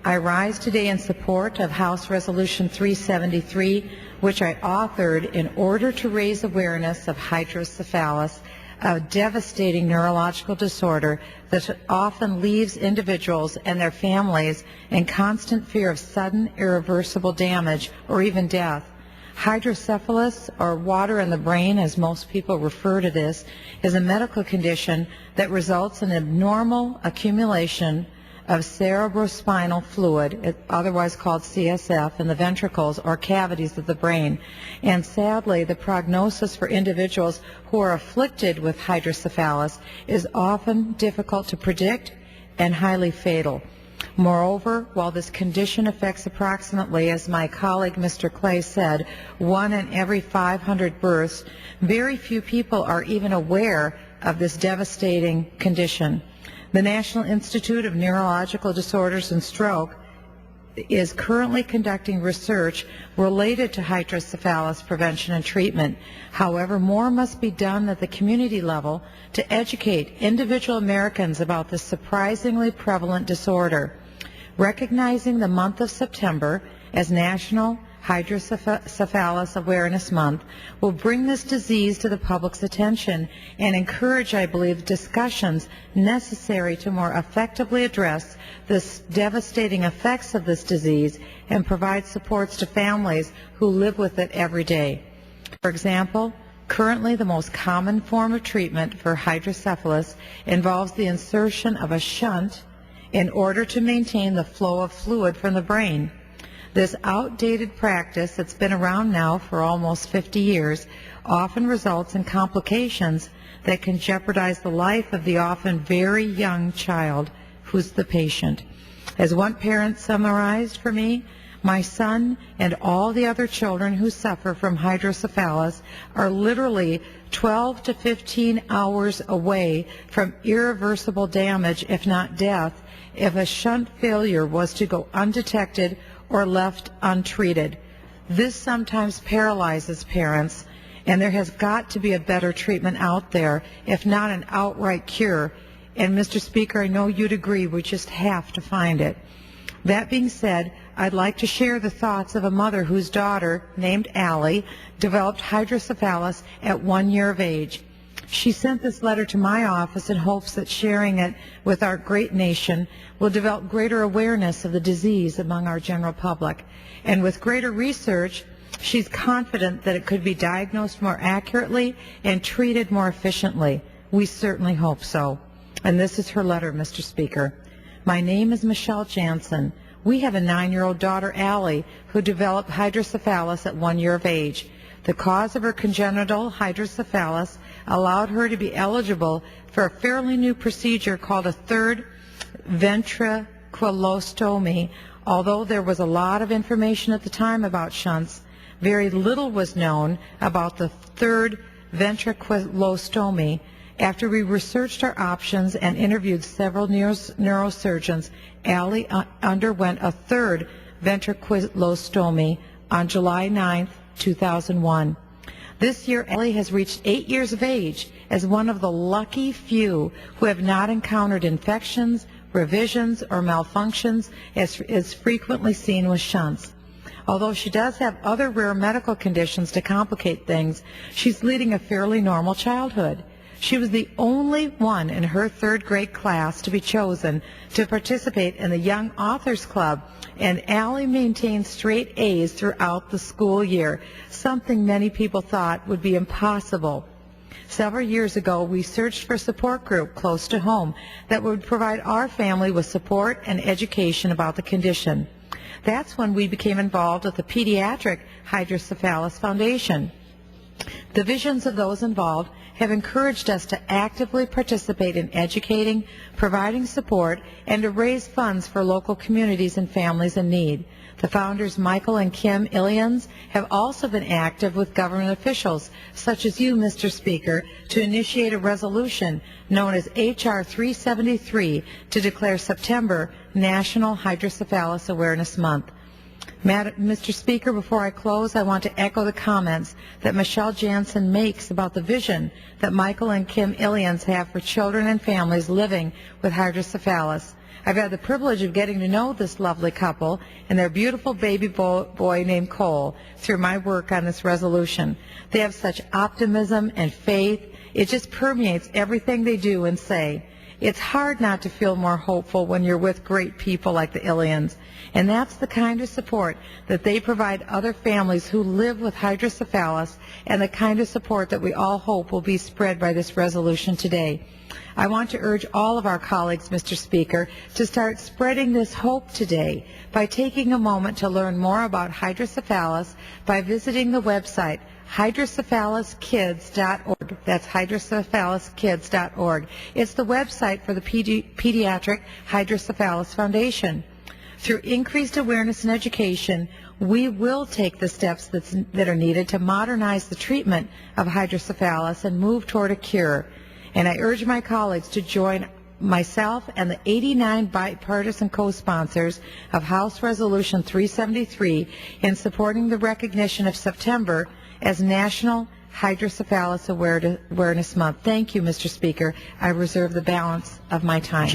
I rise today in support of House Resolution 373, which I authored in order to raise awareness of hydrocephalus, a devastating neurological disorder that often leaves individuals and their families in constant fear of sudden, irreversible damage or even death. Hydrocephalus, or water in the brain as most people refer to this, is a medical condition that results in abnormal accumulation of cerebrospinal fluid, otherwise called CSF, in the ventricles or cavities of the brain. And sadly, the prognosis for individuals who are afflicted with hydrocephalus is often difficult to predict and highly fatal. Moreover, while this condition affects approximately, as my colleague Mr. Clay said, 1 in every 500 births, very few people are even aware of this devastating condition. The National Institute of Neurological Disorders and Stroke is currently conducting research related to hydrocephalus prevention and treatment. However, more must be done at the community level to educate individual Americans about this surprisingly prevalent disorder. Recognizing the month of September as National Hydrocephalus Awareness Month will bring this disease to the public's attention and encourage, I believe, discussions necessary to more effectively address the devastating effects of this disease and provide supports to families who live with it every day. For example, currently the most common form of treatment for hydrocephalus involves the insertion of a shunt in order to maintain the flow of fluid from the brain. This outdated practice that's been around now for almost 50 years often results in complications that can jeopardize the life of the often very young child who's the patient. As one parent summarized for me, my son and all the other children who suffer from hydrocephalus are literally 12 to 15 hours away from irreversible damage, if not death, if a shunt failure was to go undetected or left untreated. This sometimes paralyzes parents, and there has got to be a better treatment out there, if not an outright cure. And Mr. Speaker, I know you'd agree, we just have to find it. That being said, I'd like to share the thoughts of a mother whose daughter, named Allie, developed hydrocephalus at 1 year of age. She sent this letter to my office in hopes that sharing it with our great nation will develop greater awareness of the disease among our general public. And with greater research, she's confident that it could be diagnosed more accurately and treated more efficiently. We certainly hope so. And this is her letter, Mr. Speaker. My name is Michele Jansen. We have a 9-year-old daughter, Allie, who developed hydrocephalus at 1 year of age. The cause of her congenital hydrocephalus allowed her to be eligible for a fairly new procedure called a third ventriculostomy. Although there was a lot of information at the time about shunts, very little was known about the third ventriculostomy. After we researched our options and interviewed several neurosurgeons, Allie underwent a third ventriculostomy on July 9, 2001. This year, Allie has reached 8 years of age as one of the lucky few who have not encountered infections, revisions, or malfunctions as is frequently seen with shunts. Although she does have other rare medical conditions to complicate things, she's leading a fairly normal childhood. She was the only one in her third grade class to be chosen to participate in the Young Authors Club, and Allie maintained straight A's throughout the school year, something many people thought would be impossible. Several years ago, we searched for a support group close to home that would provide our family with support and education about the condition. That's when we became involved with the Pediatric Hydrocephalus Foundation. The visions of those involved have encouraged us to actively participate in educating, providing support, and to raise funds for local communities and families in need. The founders, Michael and Kim Illians, have also been active with government officials, such as you, Mr. Speaker, to initiate a resolution known as H.R. 373 to declare September National Hydrocephalus Awareness Month. Mr. Speaker, before I close, I want to echo the comments that Michele Jansen makes about the vision that Michael and Kim Illians have for children and families living with hydrocephalus. I've had the privilege of getting to know this lovely couple and their beautiful baby boy named Cole through my work on this resolution. They have such optimism and faith. It just permeates everything they do and say. It's hard not to feel more hopeful when you're with great people like the Illians. And that's the kind of support that they provide other families who live with hydrocephalus, and the kind of support that we all hope will be spread by this resolution today. I want to urge all of our colleagues, Mr. Speaker, to start spreading this hope today by taking a moment to learn more about hydrocephalus by visiting the website hydrophaluskids.org. That's hydrophaluskids.org. It's the website for the Pediatric Hydrocephalus Foundation. Through increased awareness and education, we will take the steps that are needed to modernize the treatment of hydrocephalus and move toward a cure. And I urge my colleagues to join myself and the 89 bipartisan co-sponsors of House Resolution 373 in supporting the recognition of September as National Hydrocephalus Awareness Month. Thank you, Mr. Speaker. I reserve the balance of my time.